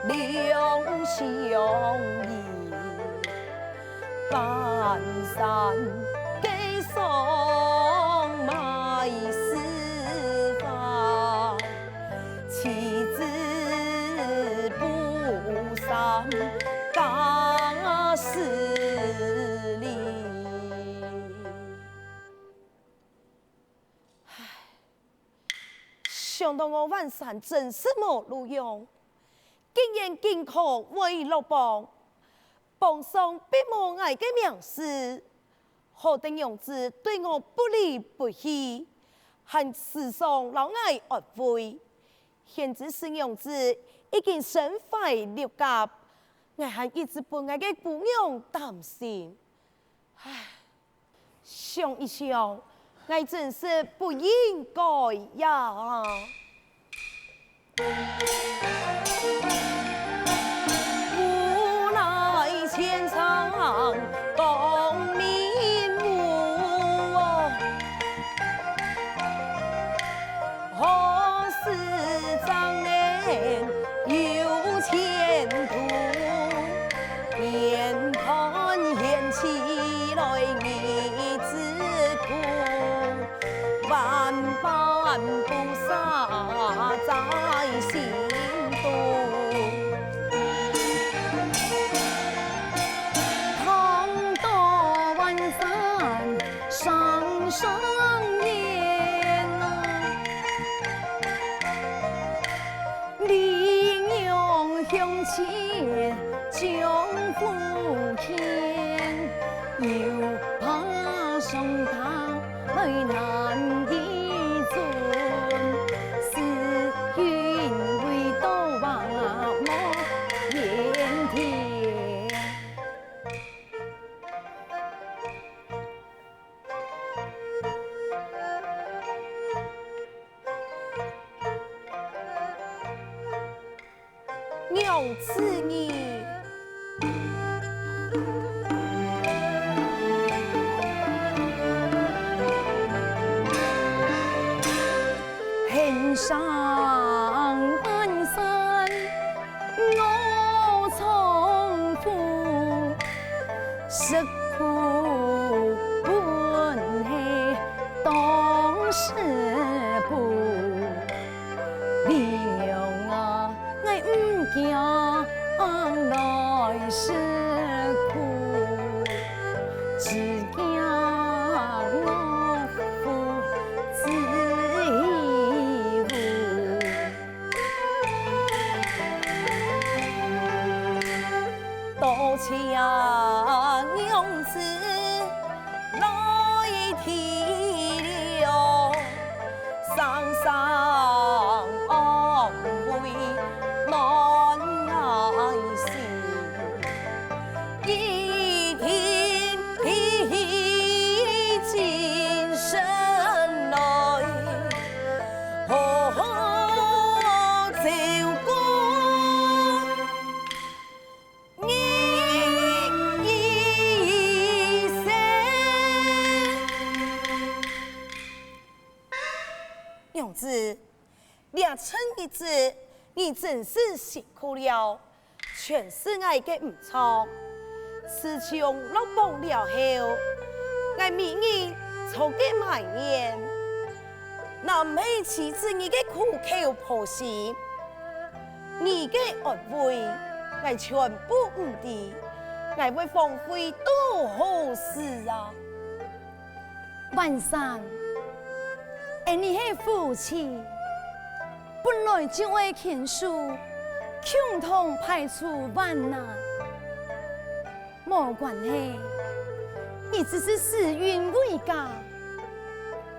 两相依，半山给送埋私房，妻子不上家事里。想到我万山真是没路用，竟然竟可为落榜，榜上必无爱的名字，何等样子对我不离不弃，还时常老爱安慰。现在是样子已经身怀六甲，我还一直不爱的姑娘担心。唉，想一想。我真是不应该呀！无奈前场功名无，何时张脸有前途？眼看眼起来你自苦。万般不洒在心头，倘多万山上上烟啊，利用向前将福添，又怕上他来难一尊，是云为多瓦莫言天。娘子你。上半山我重复，食苦本是当时苦，娘啊，我唔惊来世苦，只惊我负自多谢娘子来提了，山上安慰难耐心，一天天精神来，照顾。娘子，两春一子，你真是辛苦了，全是我的唔错。自从落榜了后，我明日做嘅埋怨，南起妻子你嘅苦口婆心，你嘅安慰，我全部唔知，我会荒废多好事啊！万山。你是夫妻，本来就会倾诉，共同排除万难。没关系，你只是时运未嫁，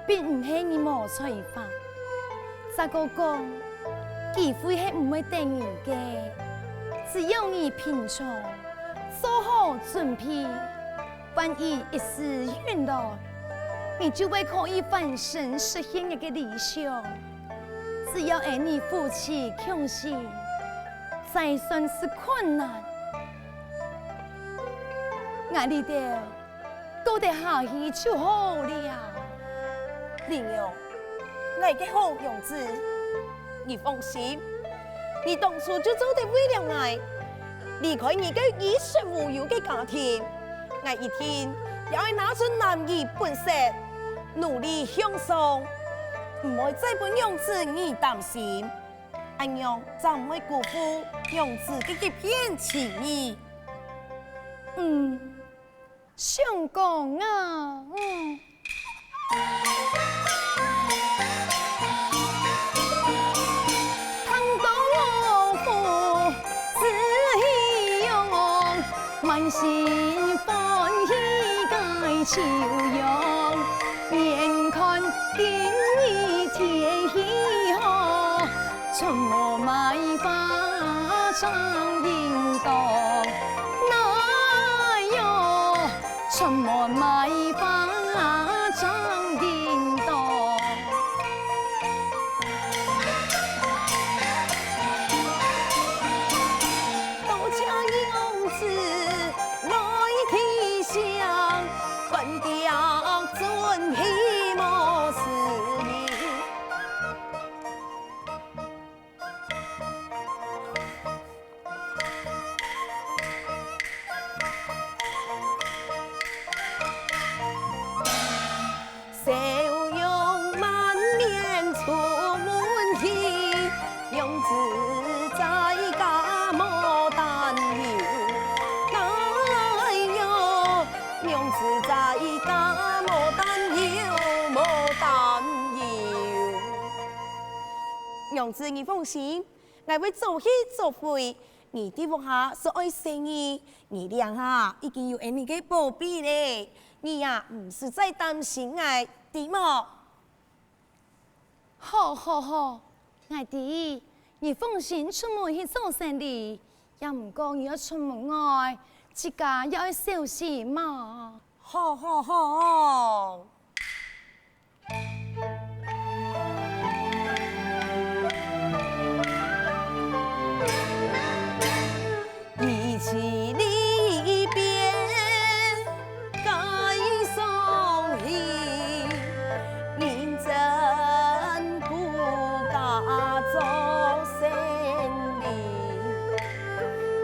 并唔系你冇才华。咋个讲，机会是唔会等人嘅，只要你平常做好准备，万一一时运来。你就会可以翻身实现一个理想。只要你夫妻共心，再算是困难，我里头都得下去就好了。灵儿，我嘅好样子，你放心，你当初就做得为了爱，離開你嘅衣食無憂嘅家庭，我一天也會拿出男兒本色，努力向上，唔會再俾楊子你擔心，咁樣就唔會辜負楊子嘅一片情意。相公啊，满心欢喜该笑容，眼看今日天气好，春末麦花上映动，哪有春末麦花上映动？到家杨子。本家尊希莫是你，笑容满面出门去，用自在家莫担忧。用自在家莫担忧，莫担忧。娘子，你放心，我會做戲做會。你啲屋下所愛生意，你倆下已經有你嘅寶貝咧。你呀，唔使再擔心我，對麼？好，愛弟，你放心出門去做生意，也唔講要出門外。自家要小心嘛。好。一起离别该送喜，认真不假做生意，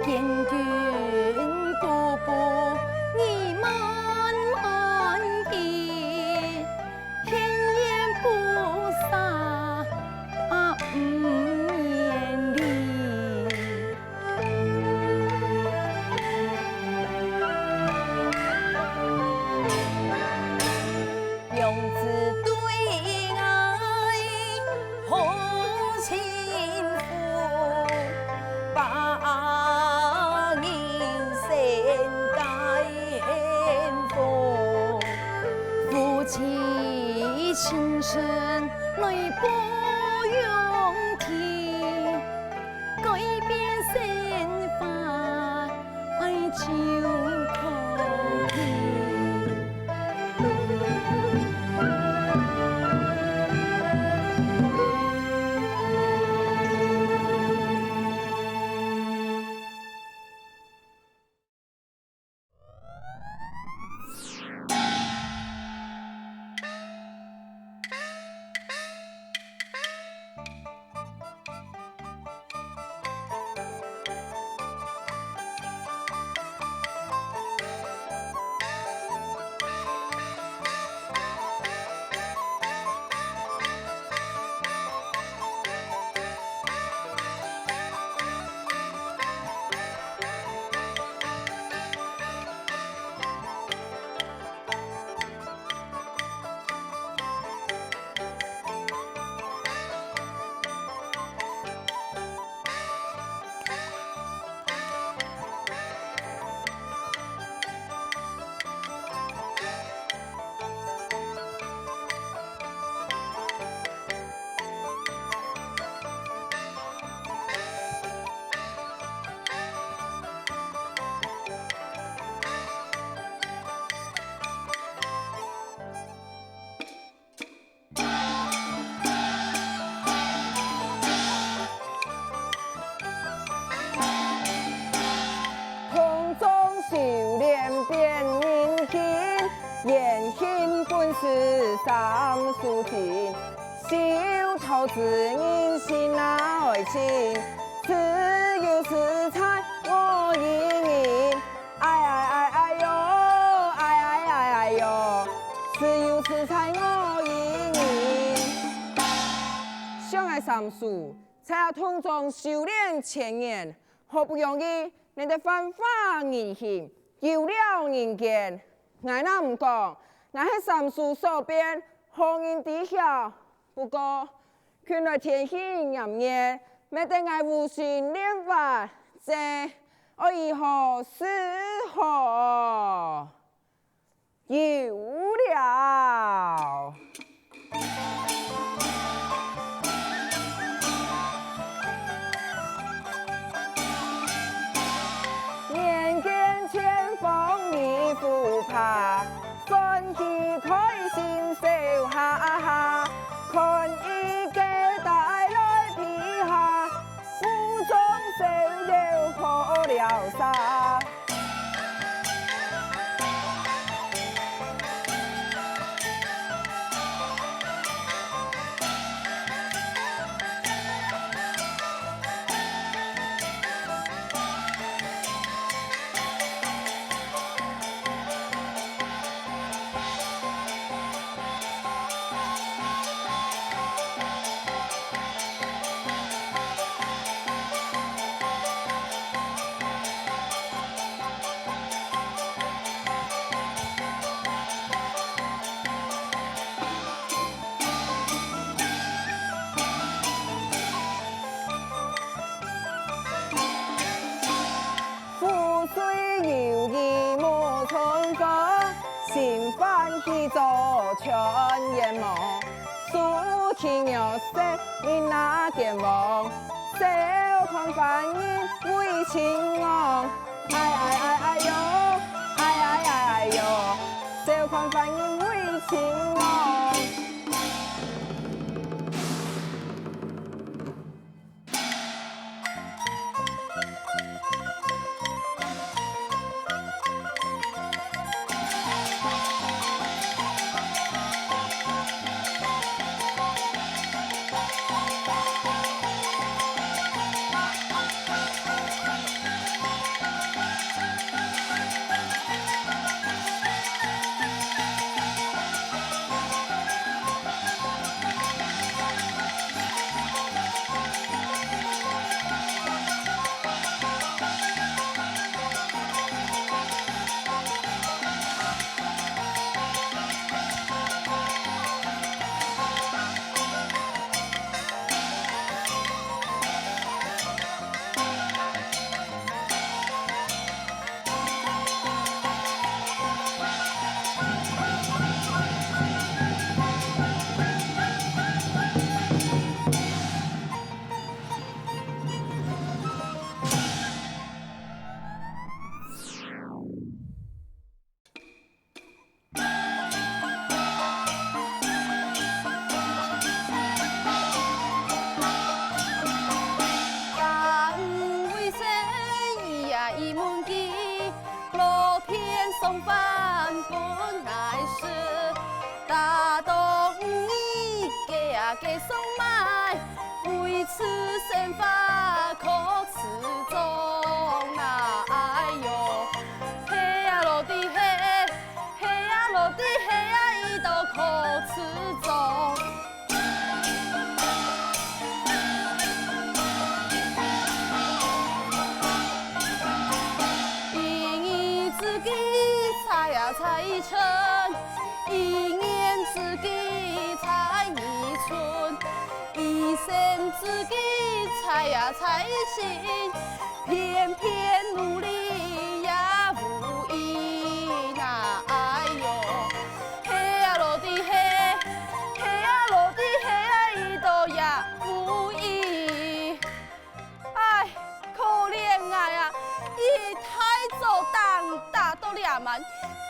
坚决。你慢慢地，天眼不撒眼里。用字对爱好情妇，把人生。夫妻情深来不用提，改变身法爱就可以。是三书情，小兔子人心爱情，自由自在我盈盈，哎呦，哎呦，自由自在我盈盈。相爱三叔，在通中修炼千年，好不容易你哋焕发人心，有了人间。我那唔讲，那是三叔所变，好人知晓。不过，看来天气炎热，没得我无心练法，这我以后是何有了？眼见前方你不怕，身体开心笑哈哈，看一个带来皮下，腹中受了破了沙。心欢喜做全眼梦，苏起鸟色你那件梦，小看反应为情望，哎呦，哎呦，小看反应为情望。送饭本来是大东一给送买，为此生发可持中啊！哎呦，嘿呀落地嘿，嘿呀落地嘿呀，一道可持中。才成一年之计才一春，一生之计才行，偏偏努力也无益呐！哎呦，嘿呀落地嘿，嘿呀落地嘿呀，一道也无益。哎，可怜我呀，一太早当大到两万。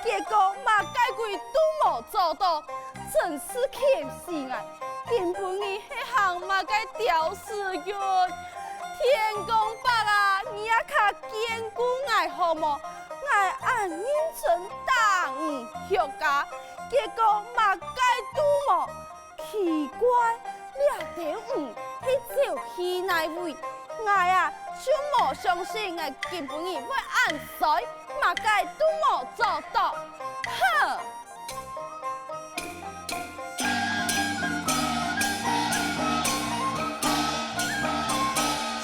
结果嘛，解决都无做到，真是欠死啊！根本伊迄项嘛该吊死运，天公伯啊，你也较坚固爱好无？爱按认真当休假，结果嘛该都无，奇怪，条鱼去找去哪位？我啊，就无相信我根本伊会按水，嘛该都无做到。哼！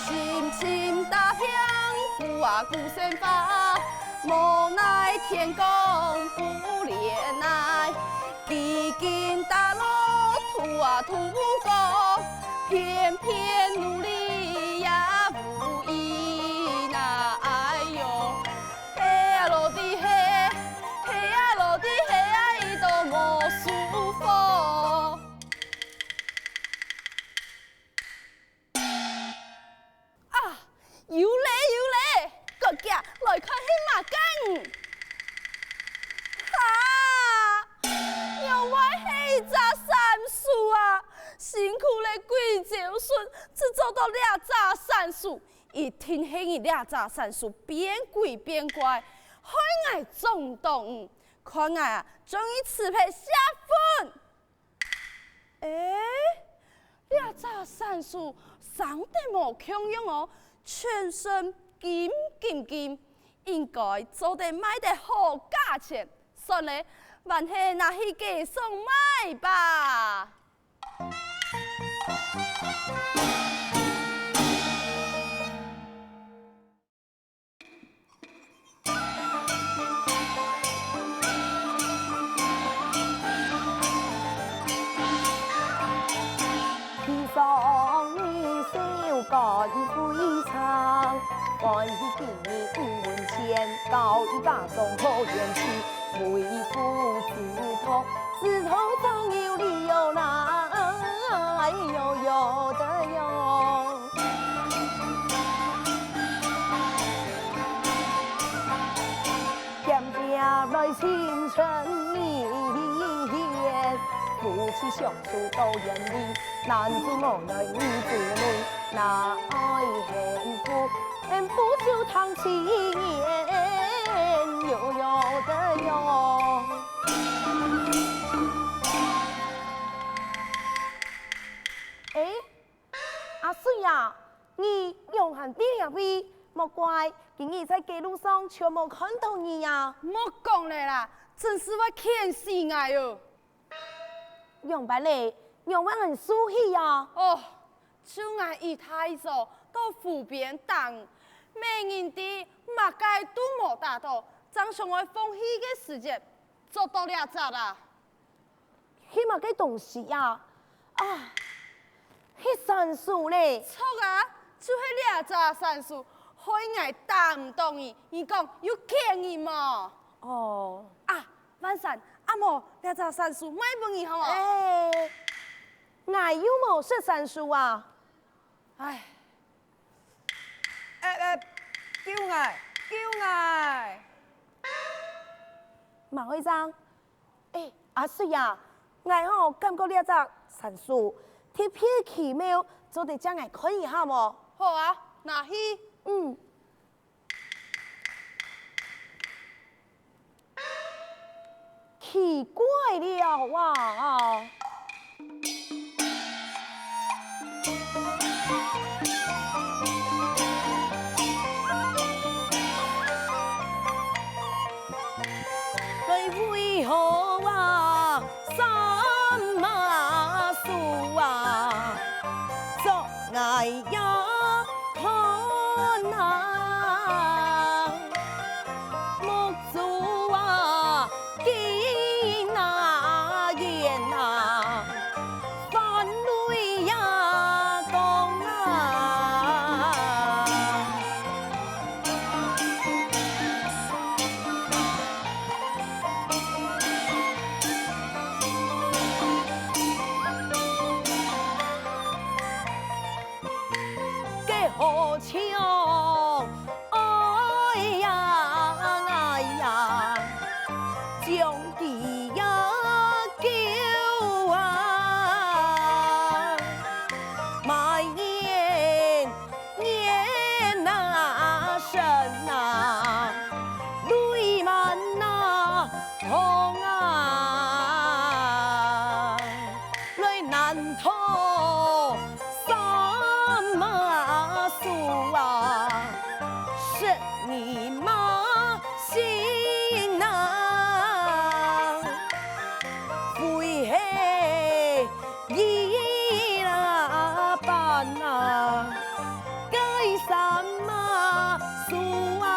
深深大香，古啊古仙法，无奈天公不怜爱，几经大路土啊土高，偏偏努力也无益呐！哎呦，嘿呀落地嘿，嘿呀落地嘿呀，伊都无舒服。啊，有嘞，个囝来看迄马杆。一只山树啊，辛苦了几朝孙，只做到俩只山树。一听迄个俩只山树变鬼变怪，害我冲动，看我啊，将伊刺配下粪。俩只山树生得无强用哦，全身金，应该做得卖得好价钱。算了。万是拿去给送卖吧。天上你手干非常，欢喜今年5文钱，高一大众好元气。为父自头总有理由啦，哎呦呦的哟。点点来青春绵，夫妻相处都远离，男子无奈女子累，哪爱幸福就堂前悠悠的哟。阿水呀，你用喊爹呀喂，莫怪，今日在街路上全无看到你呀。莫讲了啦，真是我欠死我哟。用白嘞，用我很舒气呀。哦，就俺一太早到湖边等，每人的马街都无打到，正上我风气的时间，做到了咋啦？起码个东西呀，啊！迄山树咧，错啊，就是俩只山树，害我打唔动伊，伊讲要骗伊嘛。哦，啊，万山，阿莫俩只山树卖帮伊好无？我有冇识山树啊？唉，救我！马会长，阿水呀，我感觉俩只山树。贴片奇妙，做得将我看一下冇？好啊，那去。奇怪了哇！来为何啊？山马树啊，做爱呀看啊，木竹啊，见啊言啊，翻泪呀讲啊。好唱，哎呀，将地呀救啊，埋年啊神啊，泪满啊红啊，泪难逃。为什么输啊？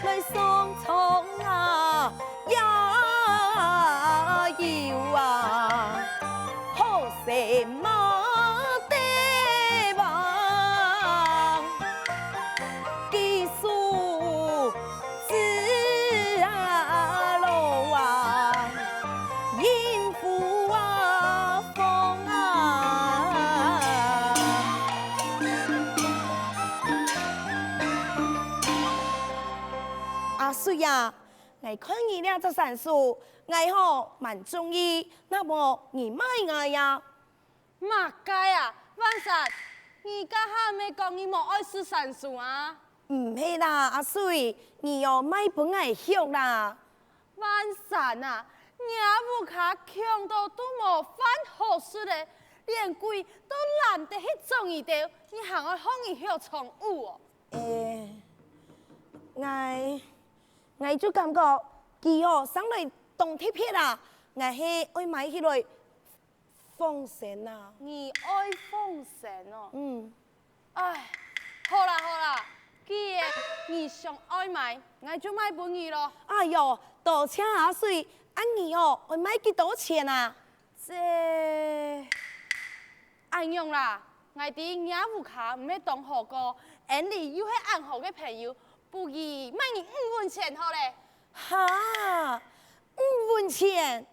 来送葱啊呀油啊，好什么地方？技术自啊路啊，应付啊风啊。阿水呀，我看你俩这闪数，我好蛮中意，那么你买我呀？嘛该啊，万山，你家下没讲你莫爱吃山树啊？唔係啦，阿水，你要買本我學啦。万山啊，你不卡強到都冇翻好事嘞，連鬼都懶得去種一條，你行去學你學寵物哦？我就感覺佢哦上來動鐵片啦，我係愛買起來風扇啊。你愛風扇哦？嗯，唉，好啦好啦，既然你想愛買，我就買本你咯。哎呦，多謝阿水，按你哦，我買幾多錢啊？這安用啦，我啲雅虎卡唔係當好過，而你又係暗號嘅朋友，不如買你5文錢好咧。哈，5文錢。